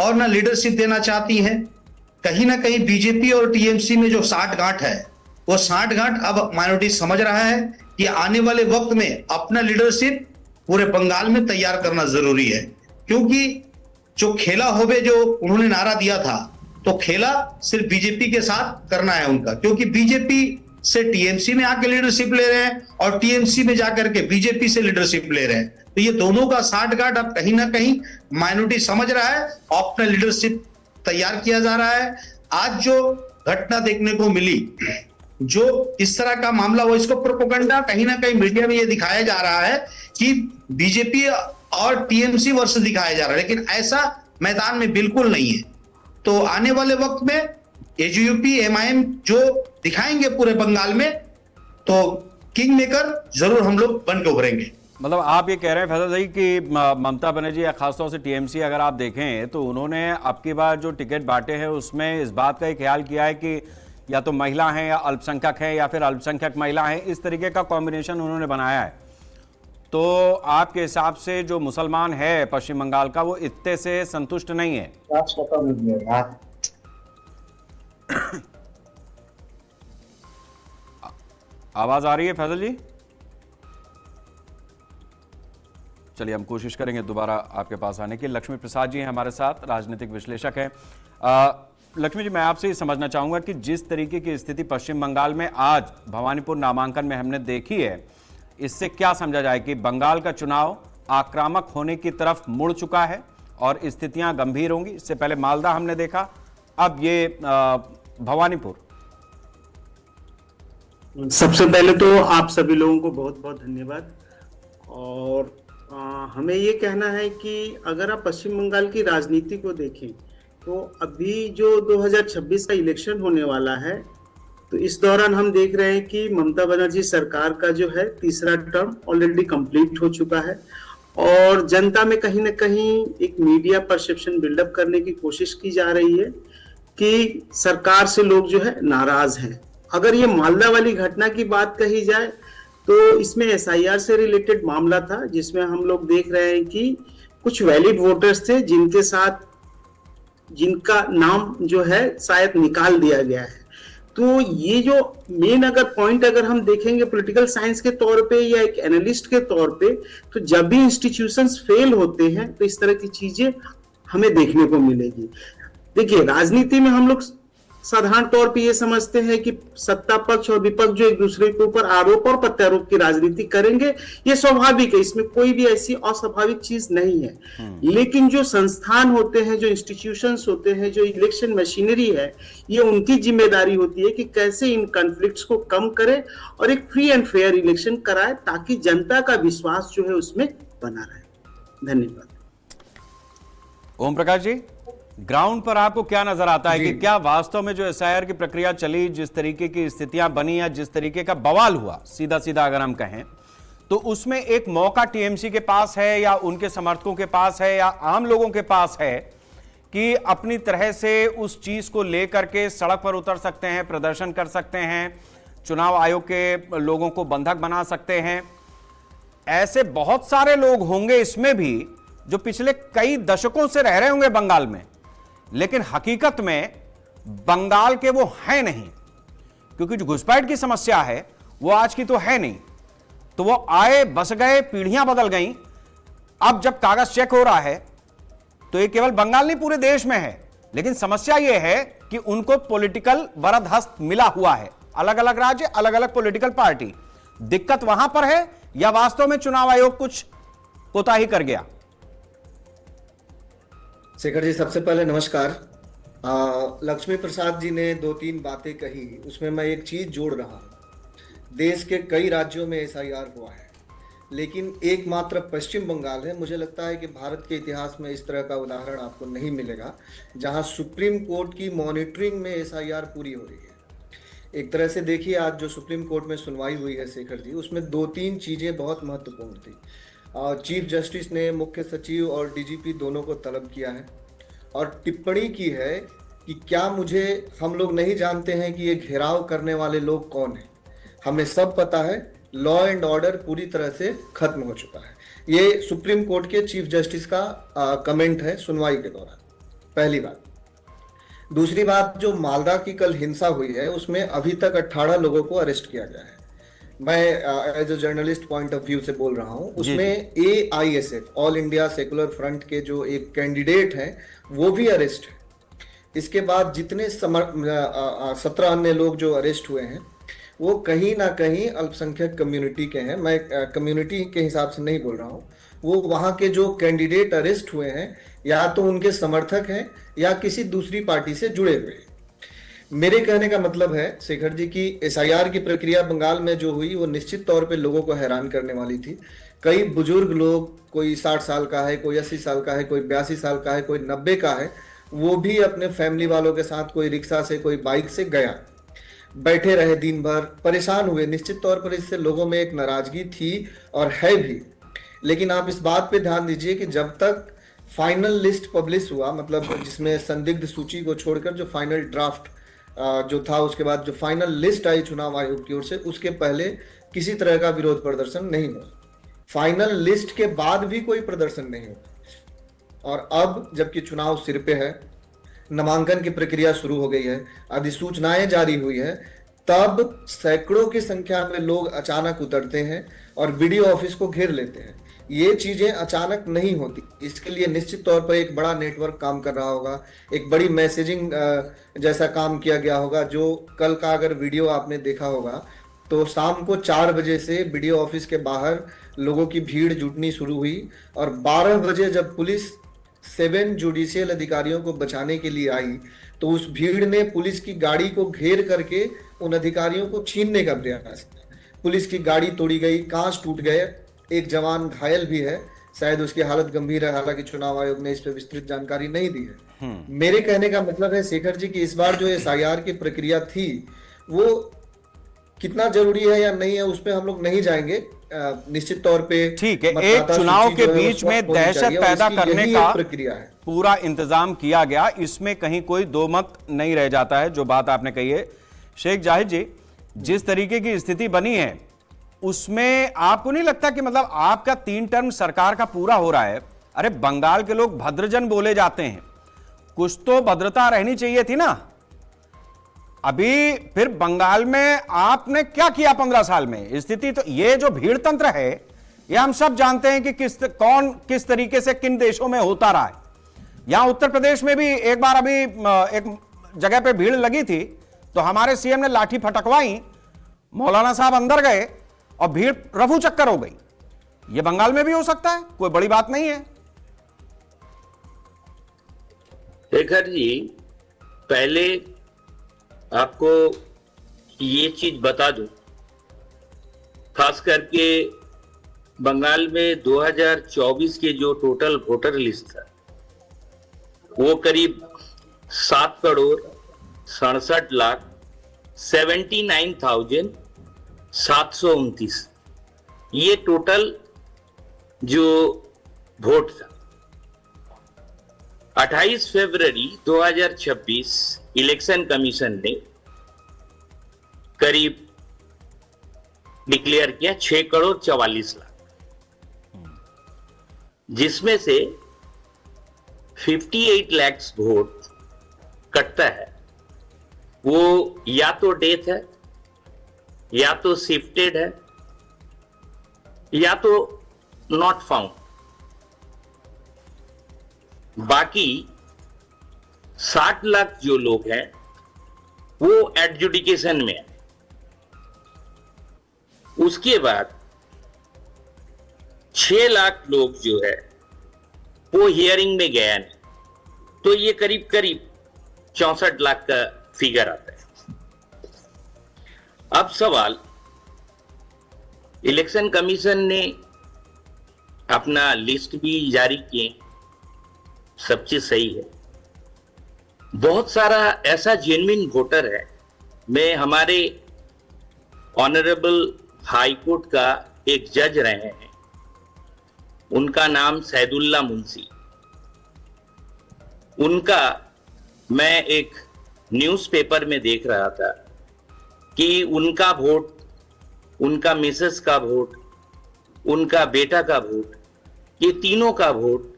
और ना लीडरशिप देना चाहती है। कहीं ना कहीं बीजेपी और टीएमसी में जो साठगांठ है, वो साठगांठ अब माइनॉरिटी समझ रहा है कि आने वाले वक्त में अपना लीडरशिप पूरे बंगाल में तैयार करना जरूरी है। क्योंकि जो खेला होवे जो उन्होंने नारा दिया था, तो खेला सिर्फ बीजेपी के साथ करना है उनका, क्योंकि बीजेपी से टीएमसी में आके लीडरशिप ले रहे हैं और टीएमसी में जाकर के बीजेपी से लीडरशिप ले रहे हैं। तो ये दोनों का साठगांठ अब कहीं ना कहीं माइनॉरिटी समझ रहा है, अपना लीडरशिप तैयार किया जा रहा है। आज जो घटना देखने को मिली, जो इस तरह का मामला, वो इसको प्रोपेगेंडा कहीं ना कहीं मीडिया में ये दिखाया जा रहा है कि बीजेपी और टीएमसी वर्सेस दिखाया जा रहा है, लेकिन ऐसा मैदान में बिल्कुल नहीं है। तो आने वाले वक्त में एजीयूपी एमआईएम जो दिखाएंगे पूरे बंगाल में, तो किंग मेकर जरूर हम लोग बन के उभरेंगे। मतलब आप ये कह रहे हैं फैसल भाई कि ममता बनर्जी या खासतौर से टीएमसी अगर आप देखें तो उन्होंने अब की बार जो टिकट बांटे हैं उसमें इस बात का एक ख्याल किया है कि या तो महिला हैं या अल्पसंख्यक हैं या फिर अल्पसंख्यक महिला हैं, इस तरीके का कॉम्बिनेशन उन्होंने बनाया है। तो आपके हिसाब से जो मुसलमान है पश्चिम बंगाल का, वो इतने से संतुष्ट नहीं है। आवाज आ रही है फैसल जी? चलिए हम कोशिश करेंगे दोबारा आपके पास आने की। लक्ष्मी प्रसाद जी हैं हमारे साथ, राजनीतिक विश्लेषक हैं। लक्ष्मी जी, मैं आपसे ये समझना चाहूंगा कि जिस तरीके की स्थिति पश्चिम बंगाल में आज भवानीपुर नामांकन में हमने देखी है, इससे क्या समझा जाए कि बंगाल का चुनाव आक्रामक होने की तरफ मुड़ चुका है और स्थितियां गंभीर होंगी? इससे पहले मालदा हमने देखा, अब ये भवानीपुर। सबसे पहले तो आप सभी लोगों को बहुत बहुत धन्यवाद। और हमें ये कहना है कि अगर आप पश्चिम बंगाल की राजनीति को देखें तो अभी जो 2026 का इलेक्शन होने वाला है, तो इस दौरान हम देख रहे हैं कि ममता बनर्जी सरकार का जो है तीसरा टर्म ऑलरेडी कंप्लीट हो चुका है और जनता में कहीं ना कहीं एक मीडिया परसेप्शन बिल्डअप करने की कोशिश की जा रही है कि सरकार से लोग जो है नाराज हैं। अगर ये मालदा वाली घटना की बात कही जाए तो इसमें एसआईआर से रिलेटेड मामला था, जिसमें हम लोग देख रहे हैं कि कुछ वैलिड वोटर्स थे जिनका नाम जो है शायद निकाल दिया गया है। तो ये जो मेन अगर पॉइंट अगर हम देखेंगे पॉलिटिकल साइंस के तौर पे या एक एनालिस्ट के तौर पे, तो जब भी इंस्टीट्यूशंस फेल होते हैं तो इस तरह की चीजें हमें देखने को मिलेगी। देखिए, राजनीति में हम लोग साधारण तौर पे ये समझते हैं कि सत्ता पक्ष और विपक्ष जो एक दूसरे के ऊपर आरोप और प्रत्यारोप की राजनीति करेंगे, ये स्वाभाविक है, इसमें कोई भी ऐसी अस्वाभाविक चीज नहीं है। लेकिन जो संस्थान होते हैं, जो इंस्टीट्यूशंस होते हैं, जो इलेक्शन मशीनरी है, ये उनकी जिम्मेदारी होती है कि कैसे इन कॉन्फ्लिक्ट्स को कम करे और एक फ्री एंड फेयर इलेक्शन कराए, ताकि जनता का विश्वास जो है उसमें बना रहे। धन्यवाद। ओम प्रकाश जी, ग्राउंड पर आपको क्या नजर आता है कि क्या वास्तव में जो एसआईआर की प्रक्रिया चली, जिस तरीके की स्थितियां बनी या जिस तरीके का बवाल हुआ, सीधा सीधा अगर हम कहें, तो उसमें एक मौका टीएमसी के पास है या उनके समर्थकों के पास है या आम लोगों के पास है कि अपनी तरह से उस चीज को लेकर के सड़क पर उतर सकते हैं, प्रदर्शन कर सकते हैं, चुनाव आयोग के लोगों को बंधक बना सकते हैं? ऐसे बहुत सारे लोग होंगे इसमें भी जो पिछले कई दशकों से रह रहे होंगे बंगाल में, लेकिन हकीकत में बंगाल के वो हैं नहीं, क्योंकि जो घुसपैठ की समस्या है वो आज की तो है नहीं। तो वो आए, बस गए, पीढ़ियां बदल गईं। अब जब कागज चेक हो रहा है तो ये केवल बंगाल नहीं, पूरे देश में है। लेकिन समस्या ये है कि उनको पॉलिटिकल वरद हस्त मिला हुआ है, अलग अलग राज्य, अलग अलग पॉलिटिकल पार्टी। दिक्कत वहां पर है या वास्तव में चुनाव आयोग कुछ कोताही कर गया? शेखर जी, सबसे पहले नमस्कार। लक्ष्मी प्रसाद जी ने 2-3 बातें कही, उसमें मैं एक चीज जोड़ रहा हूं। देश के कई राज्यों में एसआईआर हुआ है, लेकिन एकमात्र पश्चिम बंगाल है, मुझे लगता है कि भारत के इतिहास में इस तरह का उदाहरण आपको नहीं मिलेगा, जहां सुप्रीम कोर्ट की मॉनिटरिंग में एसआईआर पूरी हो रही है। एक तरह से देखिए, आज जो सुप्रीम कोर्ट में सुनवाई हुई है शेखर जी, उसमें 2-3 चीजें बहुत महत्वपूर्ण थी। चीफ जस्टिस ने मुख्य सचिव और डीजीपी दोनों को तलब किया है और टिप्पणी की है कि क्या हम लोग नहीं जानते हैं कि ये घेराव करने वाले लोग कौन हैं? हमें सब पता है, लॉ एंड ऑर्डर पूरी तरह से खत्म हो चुका है। ये सुप्रीम कोर्ट के चीफ जस्टिस का कमेंट है सुनवाई के दौरान। पहली बात। दूसरी बात, जो मालदा की कल हिंसा हुई है उसमें अभी तक 18 लोगों को अरेस्ट किया गया है। मैं as a journalist point of view से बोल रहा हूं। उसमें AISF, all India secular front के जो एक कैंडिडेट हैं वो भी अरेस्ट है। इसके बाद जितने 17 अन्य लोग जो अरेस्ट हुए हैं वो कहीं ना कहीं अल्पसंख्यक कम्युनिटी के हैं। मैं कम्युनिटी के हिसाब से नहीं बोल रहा हूँ, वो वहाँ के जो कैंडिडेट अरेस्ट हुए हैं या तो उनके समर्थक हैं या किसी दूसरी पार्टी से जुड़े हुए हैं। मेरे कहने का मतलब है शेखर जी की SIR की प्रक्रिया बंगाल में जो हुई वो निश्चित तौर पे लोगों को हैरान करने वाली थी। कई बुजुर्ग लोग, कोई 60 साल का है, कोई 80 साल का है, कोई 82 साल का है, कोई 90 का है, वो भी अपने फैमिली वालों के साथ कोई रिक्शा से, कोई बाइक से गया, बैठे रहे दिन भर, परेशान हुए। निश्चित तौर पर इससे लोगों में एक नाराजगी थी और है भी। लेकिन आप इस बात पे ध्यान दीजिए कि जब तक फाइनल लिस्ट पब्लिश हुआ, मतलब जिसमें संदिग्ध सूची को छोड़कर जो फाइनल ड्राफ्ट जो था, उसके बाद जो फाइनल लिस्ट आई चुनाव आयोग की ओर से, उसके पहले किसी तरह का विरोध प्रदर्शन नहीं हुआ। फाइनल लिस्ट के बाद भी कोई प्रदर्शन नहीं हुआ। और अब जबकि चुनाव सिर पे है, नामांकन की प्रक्रिया शुरू हो गई है, अधिसूचनाएं जारी हुई है, तब सैकड़ों की संख्या में लोग अचानक उतरते हैं और BDO ऑफिस को घेर लेते हैं। ये चीजें अचानक नहीं होती, इसके लिए निश्चित तौर पर एक बड़ा नेटवर्क काम कर रहा होगा, एक बड़ी मैसेजिंग जैसा काम किया गया होगा। जो कल का अगर वीडियो आपने देखा होगा तो शाम को 4 बजे से BDO ऑफिस के बाहर लोगों की भीड़ जुटनी शुरू हुई और 12 बजे जब पुलिस 7 जुडिशियल अधिकारियों को बचाने के लिए आई तो उस भीड़ ने पुलिस की गाड़ी को घेर करके उन अधिकारियों को छीनने का प्रयास किया। पुलिस की गाड़ी तोड़ी गई, कांच टूट गए, एक जवान घायल भी है, शायद उसकी हालत गंभीर है, हालांकि चुनाव आयोग ने इस पर विस्तृत जानकारी नहीं दी है। मेरे कहने का मतलब है शेखर जी कि इस बार जो SIR की प्रक्रिया थी वो कितना जरूरी है या नहीं है उस पर हम लोग नहीं जाएंगे। निश्चित तौर पे ठीक है, एक चुनाव के बीच में दहशत पैदा करने का प्रक्रिया है, पूरा इंतजाम किया गया, इसमें कहीं कोई दो मत नहीं रह जाता है। जो बात आपने कही है शेख जाहिद जी, जिस तरीके की स्थिति बनी है उसमें आपको नहीं लगता कि मतलब आपका 3 टर्म सरकार का पूरा हो रहा है? अरे बंगाल के लोग भद्रजन बोले जाते हैं, कुछ तो भद्रता रहनी चाहिए थी ना। अभी फिर बंगाल में आपने क्या किया 15 साल में? स्थिति तो ये जो भीड़ तंत्र है ये हम सब जानते हैं कि कौन किस तरीके से किन देशों में होता रहा है। यहां उत्तर प्रदेश में भी एक बार अभी एक जगह पे भीड़ लगी थी तो हमारे CM ने लाठी फटकवाई, मौलाना साहब अंदर गए और भीड़ रफू चक्कर हो गई। ये बंगाल में भी हो सकता है, कोई बड़ी बात नहीं है। शेखर जी, पहले आपको ये चीज बता दूं, खास करके बंगाल में 2024 के जो टोटल वोटर लिस्ट था वो करीब 7,67,79,729 ये टोटल जो वोट था। 28 फरवरी 2026 इलेक्शन कमीशन ने करीब डिक्लेयर किया 6,44,00,000, जिसमें से 58 लाख वोट कटता है। वो या तो डेथ है, या तो शिफ्टेड है, या तो नॉट फाउंड। बाकी 60 लाख जो लोग हैं वो एडजुडिकेशन में है। उसके बाद 6 लाख लोग जो है वो हियरिंग में गया नहीं, तो ये करीब करीब 64 लाख का फिगर आता है। अब सवाल, इलेक्शन कमीशन ने अपना लिस्ट भी जारी किए, सब चीज सही है। बहुत सारा ऐसा जेन्युइन वोटर है। मैं हमारे ऑनरेबल हाई कोर्ट का एक जज रहे हैं, उनका नाम सैदुल्ला मुंशी। उनका मैं एक न्यूज़पेपर में देख रहा था कि उनका वोट, उनका मिसेस का वोट, उनका बेटा का वोट, ये तीनों का वोट